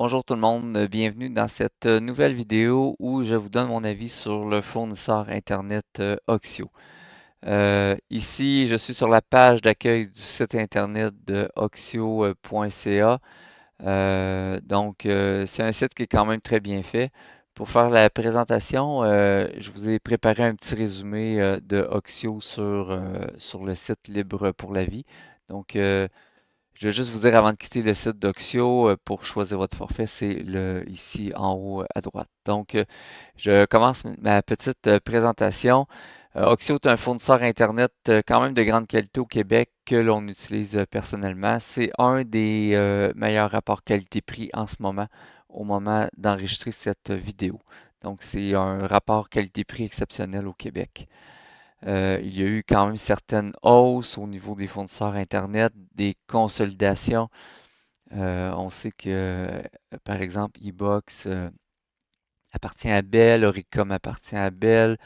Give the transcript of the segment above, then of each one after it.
Bonjour tout le monde, bienvenue dans cette nouvelle vidéo où je vous donne mon avis sur le fournisseur Internet Oxio. Ici, je suis sur la page d'accueil du site Internet de oxio.ca. C'est un site qui est quand même très bien fait. Pour faire la présentation, je vous ai préparé un petit résumé de Oxio sur le site Libre pour la vie. Donc, euh, je vais juste vous dire avant de quitter le site d'Oxio, pour choisir votre forfait, c'est le ici en haut à droite. Je commence ma petite présentation. Oxio est un fournisseur Internet quand même de grande qualité au Québec que l'on utilise personnellement. C'est un des meilleurs rapports qualité-prix en ce moment, au moment d'enregistrer cette vidéo. Donc, c'est un rapport qualité-prix exceptionnel au Québec. Il y a eu quand même certaines hausses au niveau des fournisseurs Internet, des consolidations. On sait que, par exemple, eBox appartient à Bell, Oricom appartient à Bell.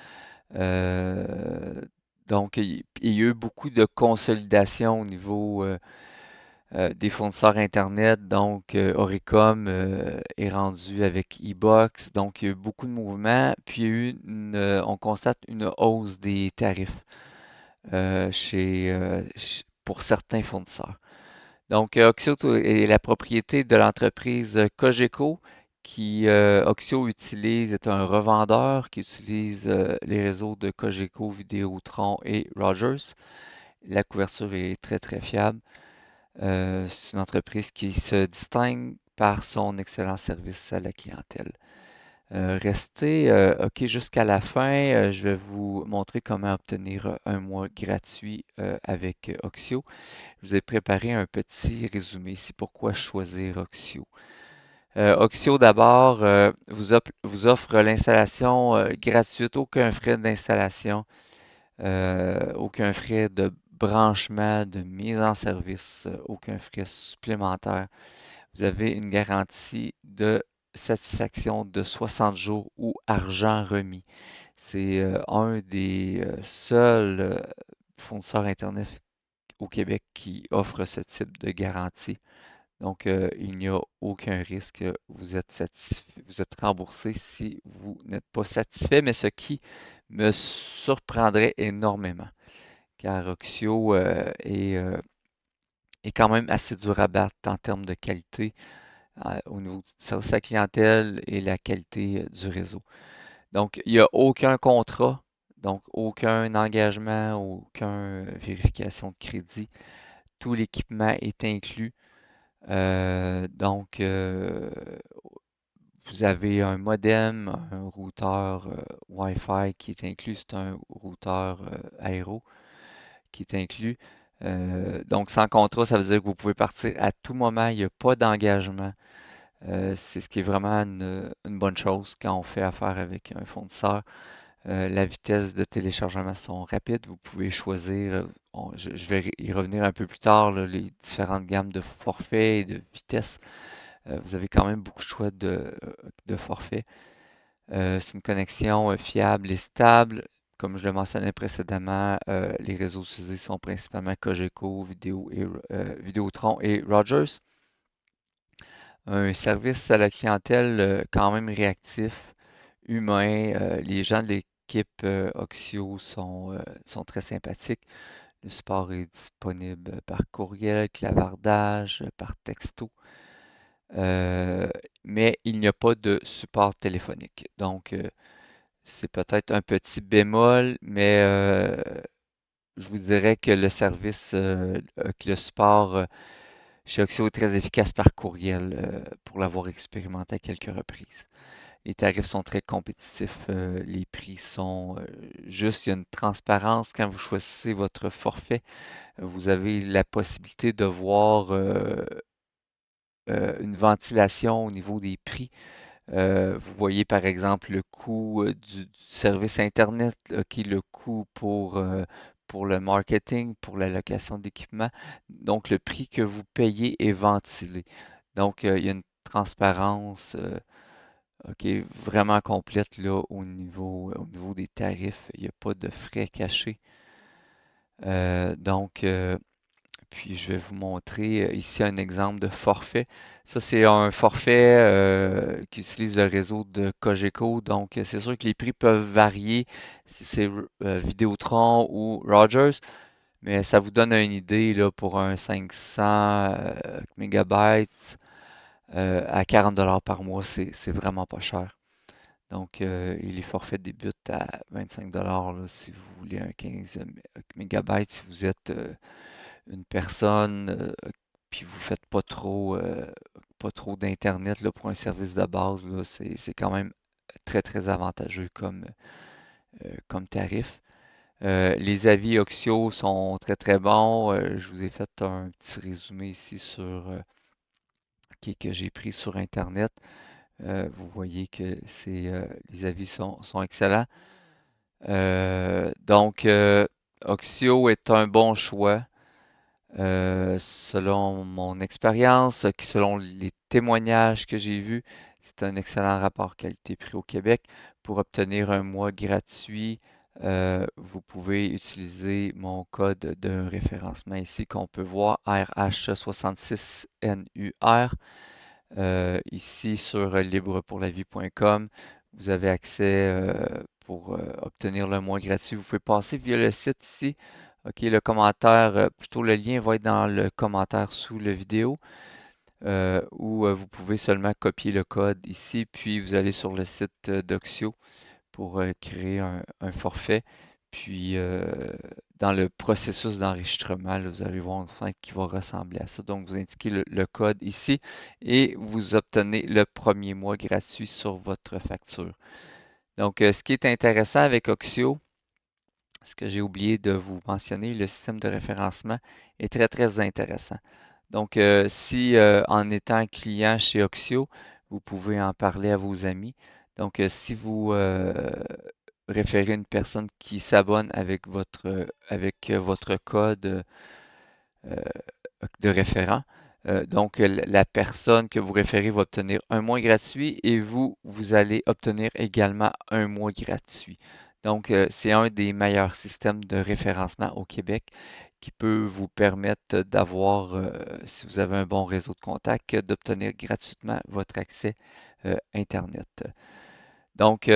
Euh, il y a eu beaucoup de consolidation au niveau des fournisseurs Internet. Oricom est rendu avec eBox. Donc, il y a eu beaucoup de mouvements. Puis, il y a eu on constate une hausse des tarifs pour certains fournisseurs. Oxio est la propriété de l'entreprise Cogeco Oxio utilise, est un revendeur qui utilise les réseaux de Cogeco, Vidéotron et Rogers. La couverture est très très fiable. C'est une entreprise qui se distingue par son excellent service à la clientèle. Restez OK jusqu'à la fin. Je vais vous montrer comment obtenir un mois gratuit avec Oxio. Je vous ai préparé un petit résumé ici. Pourquoi choisir Oxio? Oxio d'abord vous offre l'installation gratuite, aucun frais d'installation, aucun frais de branchement, de mise en service, aucun frais supplémentaire. Vous avez une garantie de satisfaction de 60 jours ou argent remis. C'est un des seuls fournisseurs Internet au Québec qui offre ce type de garantie. Il n'y a aucun risque. Vous êtes remboursé si vous n'êtes pas satisfait, mais ce qui me surprendrait énormément, car Oxio est quand même assez dur à battre en termes de qualité au niveau du service à la clientèle et la qualité du réseau. Donc, il n'y a aucun contrat, donc aucun engagement, aucune vérification de crédit. Tout l'équipement est inclus. Vous avez un modem, un routeur Wi-Fi qui est inclus. C'est un routeur aéro qui est inclus. Sans contrat, ça veut dire que vous pouvez partir à tout moment. Il n'y a pas d'engagement. C'est ce qui est vraiment une bonne chose quand on fait affaire avec un fournisseur. La vitesse de téléchargement sont rapides. Vous pouvez choisir, je vais y revenir un peu plus tard, là, les différentes gammes de forfaits et de vitesse. Vous avez quand même beaucoup de choix de forfaits. C'est une connexion fiable et stable. Comme je le mentionnais précédemment, les réseaux utilisés sont principalement Cogeco, Vidéotron et Rogers. Un service à la clientèle quand même réactif, humain. Les gens de l'équipe Oxio sont très sympathiques. Le support est disponible par courriel, clavardage, par texto. Euh, mais il n'y a pas de support téléphonique. C'est peut-être un petit bémol, mais je vous dirais que que le support chez Oxio est très efficace par courriel pour l'avoir expérimenté à quelques reprises. Les tarifs sont très compétitifs, les prix sont justes, il y a une transparence quand vous choisissez votre forfait. Vous avez la possibilité de voir une ventilation au niveau des prix. Vous voyez par exemple le coût du service Internet, qui est le coût pour le marketing, pour la location d'équipement. Donc, le prix que vous payez est ventilé. Il y a une transparence OK, vraiment complète là, au niveau des tarifs. Il n'y a pas de frais cachés. Euh, donc, euh, Puis je vais vous montrer ici un exemple de forfait. Ça, c'est un forfait qui utilise le réseau de Cogeco. Donc, c'est sûr que les prix peuvent varier si c'est Vidéotron ou Rogers, mais ça vous donne une idée là, pour un 500 mégabytes à 40 $ par mois, c'est vraiment pas cher. Donc, et les forfaits débutent à 25 là, si vous voulez un 15 mégabytes, si vous êtes une personne, puis vous faites pas trop d'internet là, pour un service de base, là, c'est quand même très très avantageux comme tarif. Les avis Oxio sont très très bons. Je vous ai fait un petit résumé ici sur que j'ai pris sur Internet. Vous voyez que les avis sont excellents. Donc, Oxio est un bon choix. Selon mon expérience, selon les témoignages que j'ai vus, c'est un excellent rapport qualité-prix au Québec. Pour obtenir un mois gratuit, vous pouvez utiliser mon code de référencement ici qu'on peut voir RH66NUR. Ici sur librepourlavie.com, vous avez accès pour obtenir le mois gratuit. Vous pouvez passer via le site ici. OK, le commentaire, plutôt le lien va être dans le commentaire sous la vidéo, où vous pouvez seulement copier le code ici, puis vous allez sur le site d'Oxio pour créer un forfait. Puis, dans le processus d'enregistrement, là, vous allez voir une fenêtre qui va ressembler à ça. Donc, vous indiquez le code ici et vous obtenez le premier mois gratuit sur votre facture. Donc, ce qui est intéressant avec Oxio, ce que j'ai oublié de vous mentionner, le système de référencement est très, très intéressant. Donc, si en étant client chez Oxio, vous pouvez en parler à vos amis. Donc, si vous référez une personne qui s'abonne avec votre code de référent, donc la personne que vous référez va obtenir un mois gratuit et vous allez obtenir également un mois gratuit. Donc, c'est un des meilleurs systèmes de référencement au Québec qui peut vous permettre d'avoir, si vous avez un bon réseau de contacts, d'obtenir gratuitement votre accès Internet. Donc,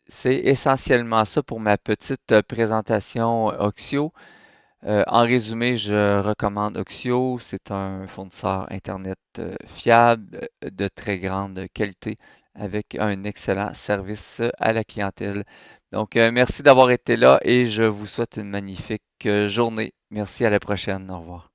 c'est essentiellement ça pour ma petite présentation Oxio. En résumé, je recommande Oxio. C'est un fournisseur Internet fiable, de très grande qualité, avec un excellent service à la clientèle. Donc, merci d'avoir été là et je vous souhaite une magnifique journée. Merci, à la prochaine. Au revoir.